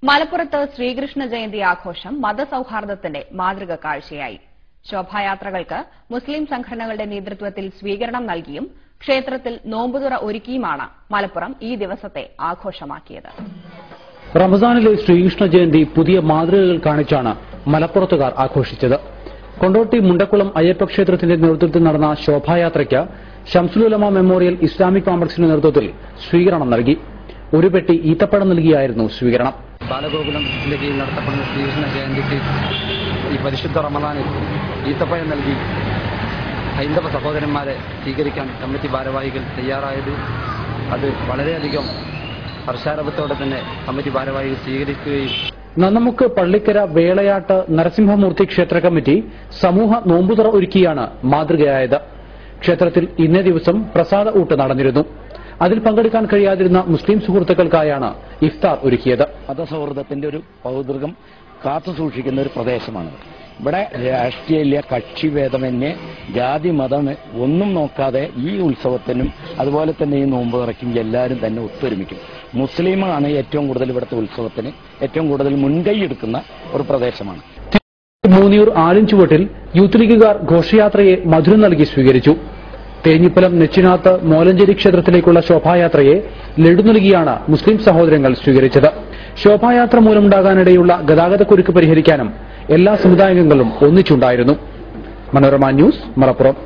മലപ്പുറത്ത് ശ്രീകൃഷ്ണ ജയന്തി ആഘോഷം മതസൌഹാർദ്ദത്തിന്റെ മാതൃക കാഴ്ചയായി. ശോഭായാത്രകൾക്ക് മുസ്ലിം സംഘടനകളുടെ നേതൃത്വത്തിൽ സ്വീകരണം നൽകിയും ക്ഷേത്രത്തിൽ നോമ്പുതുറ ഒരുക്കിയുമാണ് മലപ്പുറം ഈ ദിവസത്തെ ആഘോഷമാക്കിയത്. റമസാനിലെ ശ്രീകൃഷ്ണ ജയന്തി പുതിയ മാതൃകകൾ കാണിച്ചാണ് മലപ്പുറത്തുകാർ ആഘോഷിച്ചത്. കൊണ്ടോട്ടി മുണ്ടക്കുളം അയ്യപ്പ ക്ഷേത്രത്തിന്റെ നേതൃത്വത്തിൽ നടന്ന ശോഭായാത്രയ്ക്ക് ശംസുൽ ഉലമ മെമ്മോറിയൽ ഇസ്ലാമിക് കോംപ്ലക്സിന്റെ നേതൃത്വത്തിൽ സ്വീകരണം നൽകി. ഒരു പെട്ടി ഈത്തപ്പഴം നൽകിയായിരുന്നു സ്വീകരണം. ബാലഗോകുലത്തിന്റെ കീഴിൽ നടത്തപ്പെടുന്ന ശ്രീകൃഷ്ണ ജയന്തിക്ക് ഈ പരിശുദ്ധ റമദാനിൽ ഈത്തപ്പഴം നൽകി ഹൈന്ദവ സഹോദരന്മാരെ സ്വീകരിക്കാൻ കമ്മിറ്റി ഭാരവാഹികൾ തയ്യാറായത് അത് വളരെയധികം ഹർഷാരവത്തോടെ തന്നെ കമ്മിറ്റി ഭാരവാഹികൾ സ്വീകരിക്കുകയും നന്നമുക്ക് പള്ളിക്കര വേളയാട്ട് നരസിംഹമൂർത്തി ക്ഷേത്ര കമ്മിറ്റി സമൂഹ നോമ്പുതുറ ഒരുക്കിയാണ് മാതൃകയായത്. ക്ഷേത്രത്തിൽ ഇന്നേ ദിവസം പ്രസാദ ഊട്ട് നടന്നിരുന്നു. അതിൽ പങ്കെടുക്കാൻ കഴിയാതിരുന്ന മുസ്ലിം സുഹൃത്തുക്കൾക്കായാണ് ഇഫ്താർ ഒരുക്കിയത്. മതസൗഹൃദത്തിന്റെ ഒരു പൗതൃകം കാത്തുസൂക്ഷിക്കുന്ന ഒരു പ്രദേശമാണ്. ഇവിടെ രാഷ്ട്രീയ കക്ഷിഭേദമന്യേ ജാതി മതം ഒന്നും നോക്കാതെ ഈ ഉത്സവത്തിനും അതുപോലെ തന്നെ ഈ നോമ്പ് തുറയ്ക്കും എല്ലാവരും തന്നെ ഒത്തൊരുമിക്കും. മുസ്ലിമാണ് ഏറ്റവും കൂടുതൽ ഇവിടുത്തെ ഉത്സവത്തിന് ഏറ്റവും കൂടുതൽ മുൻകൈ എടുക്കുന്ന ഒരു പ്രദേശമാണ്. മൂന്നിയൂർ ആലിൻചുവട്ടിൽ യൂത്ത് ലീഗുകാർ ഘോഷയാത്രയെ മധുരം നൽകി സ്വീകരിച്ചു. തേഞ്ഞിപ്പലം നെച്ചിനാത്ത് മോലഞ്ചേരി ക്ഷേത്രത്തിലേക്കുള്ള ശോഭായാത്രയെ ലഡു നൽകിയാണ് മുസ്ലിം സഹോദരങ്ങൾ സ്വീകരിച്ചത്. ശോഭായാത്ര മൂലമുണ്ടാകാനിടയുള്ള ഗതാഗതക്കുരുക്ക് പരിഹരിക്കാനും എല്ലാ സമുദായാംഗങ്ങളും ഒന്നിച്ചുണ്ടായിരുന്നു. മനോരമ ന്യൂസ്, മലപ്പുറം.